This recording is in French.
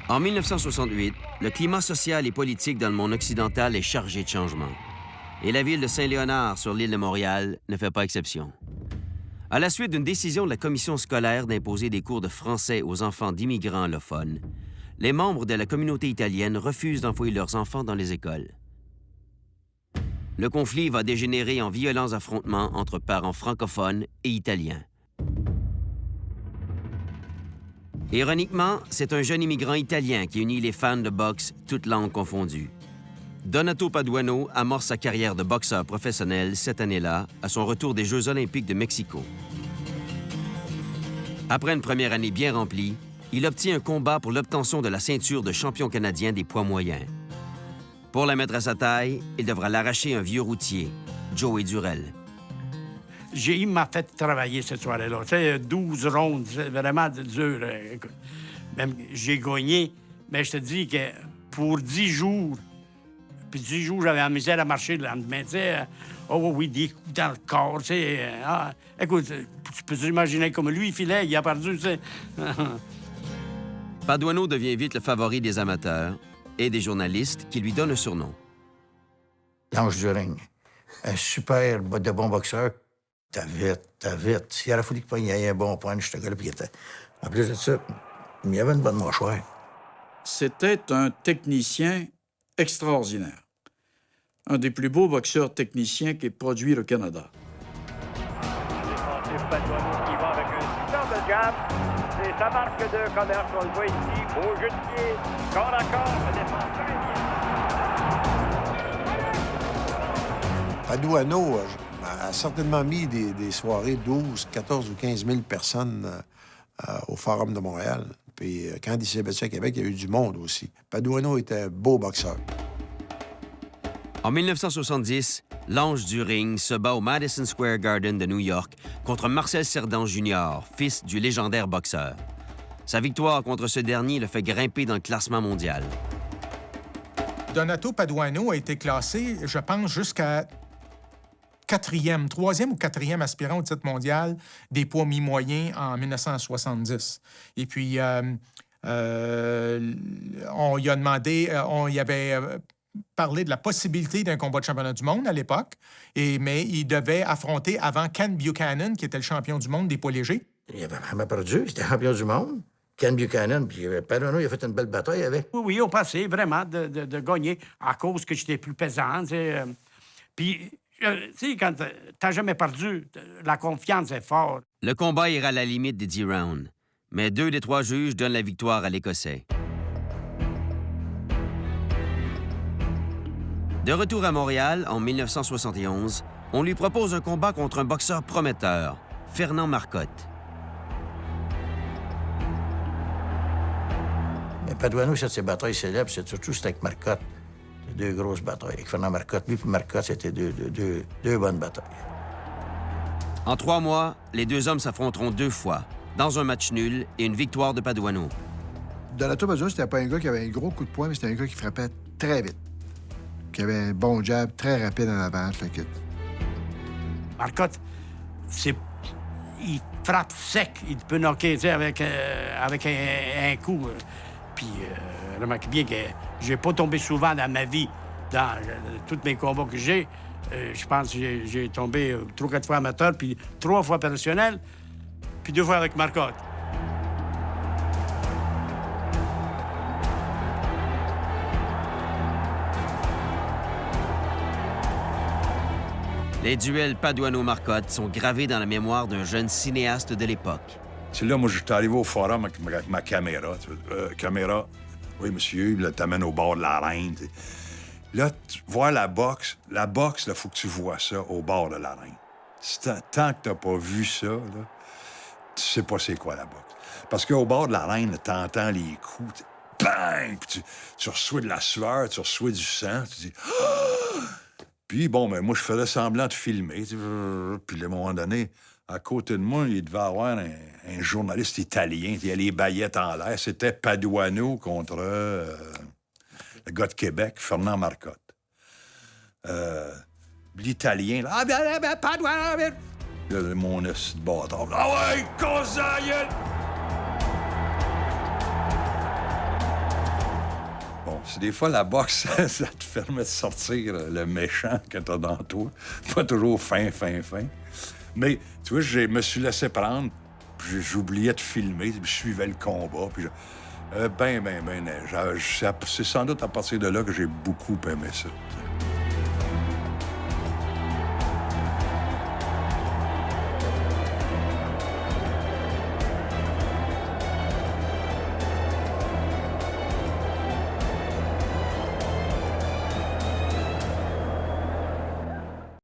En 1968, le climat social et politique dans le monde occidental est chargé de changements. Et la ville de Saint-Léonard, sur l'île de Montréal, ne fait pas exception. À la suite d'une décision de la commission scolaire d'imposer des cours de français aux enfants d'immigrants allophones, les membres de la communauté italienne refusent d'envoyer leurs enfants dans les écoles. Le conflit va dégénérer en violents affrontements entre parents francophones et italiens. Ironiquement, c'est un jeune immigrant italien qui unit les fans de boxe, toutes langues confondues. Donato Paduano amorce sa carrière de boxeur professionnel cette année-là, à son retour des Jeux olympiques de Mexico. Après une première année bien remplie, il obtient un combat pour l'obtention de la ceinture de champion canadien des poids moyens. Pour la mettre à sa taille, il devra l'arracher un vieux routier, Joey Durel. Il m'a fait travailler cette soirée-là. C'est 12 rondes, c'est vraiment dur. Même j'ai gagné, mais je te dis que pour 10 jours, puis 10 jours, j'avais la misère à marcher le lendemain. Oh oui, des coups dans le corps. Écoute, tu peux t'imaginer comme lui, il filait, il a perdu. Paduano devient vite le favori des amateurs et des journalistes qui lui donnent un surnom. L'ange du ring. Un super de bon boxeur. T'as vite. S'il aurait fallu qu'il y ait un bon punch, ce gars-là, puis il était... En plus de ça, il y avait une bonne mâchoire. C'était un technicien extraordinaire. Un des plus beaux boxeurs techniciens qu'ait produit le Canada. Paduano qui va avec un superbe jab. C'est sa marque de commerce, on le voit ici. Beau jeu de pied, corps à corps, ça défend très bien. Paduano a certainement mis des soirées 12, 14 ou 15 000 personnes au Forum de Montréal. Puis quand il s'est battu à Québec, il y a eu du monde aussi. Paduano était un beau boxeur. En 1970, l'ange du ring se bat au Madison Square Garden de New York contre Marcel Cerdan Jr., fils du légendaire boxeur. Sa victoire contre ce dernier le fait grimper dans le classement mondial. Donato Paduano a été classé, je pense, jusqu'à troisième ou quatrième aspirant au titre mondial des poids mi-moyens en 1970. Et puis, on y a demandé, on y avait parlé de la possibilité d'un combat de championnat du monde à l'époque, mais il devait affronter avant Ken Buchanan, qui était le champion du monde des poids légers. Il avait vraiment perdu, il était champion du monde. Ken Buchanan, puis Paduano, il a fait une belle bataille avec. Oui, on passait vraiment de gagner à cause que j'étais plus pesant. Puis, tu sais, quand t'as jamais perdu, la confiance est forte. Le combat ira à la limite des 10 rounds, mais 2 des 3 juges donnent la victoire à l'Écossais. De retour à Montréal, en 1971, on lui propose un combat contre un boxeur prometteur, Fernand Marcotte. Mais Paduano, c'est ses batailles célèbres, c'était avec Marcotte. Deux grosses batailles. Avec Fernand Marcotte, lui et Marcotte, c'était deux bonnes batailles. En 3 mois, les 2 hommes s'affronteront 2 fois, dans un match nul et une victoire de Paduano. Donato Paduano, c'était pas un gars qui avait un gros coup de poing, mais c'était un gars qui frappait très vite. Qui avait un bon jab très rapide en avant. Marcotte, il frappe sec. Il peut knocker avec un coup. Puis, remarquez bien que j'ai pas tombé souvent dans ma vie, dans tous mes combats que j'ai. Je pense que j'ai tombé 3 ou 4 fois amateur, puis 3 fois professionnel, puis 2 fois avec Marcotte. Les duels Paduano-Marcotte sont gravés dans la mémoire d'un jeune cinéaste de l'époque. C'est là, moi, j'étais arrivé au forum avec ma caméra. Caméra, oui, monsieur, là, t'amènes au bord de l'arène. Là, voir la boxe, là, faut que tu vois ça au bord de l'arène. Tant que t'as pas vu ça, là, tu sais pas c'est quoi la boxe. Parce qu'au bord de l'arène, t'entends les coups, bang! Puis tu reçois de la sueur, tu reçois du sang, tu dis... Ah! Puis, bon, ben moi, je faisais semblant de filmer. Puis, à un moment donné, à côté de moi, il devait y avoir un journaliste italien. Il y a les baillettes en l'air. C'était Paduano contre le gars de Québec, Fernand Marcotte. L'Italien, là, ah, ben, Paduano! Là, mon esti de bâtard. Ah ouais, cause à la gueule! Des fois, la boxe, ça te permet de sortir le méchant que t'as dans toi. Pas toujours fin. Mais, tu vois, je me suis laissé prendre, puis j'oubliais de filmer, puis je suivais le combat, puis c'est sans doute à partir de là que j'ai beaucoup aimé ça.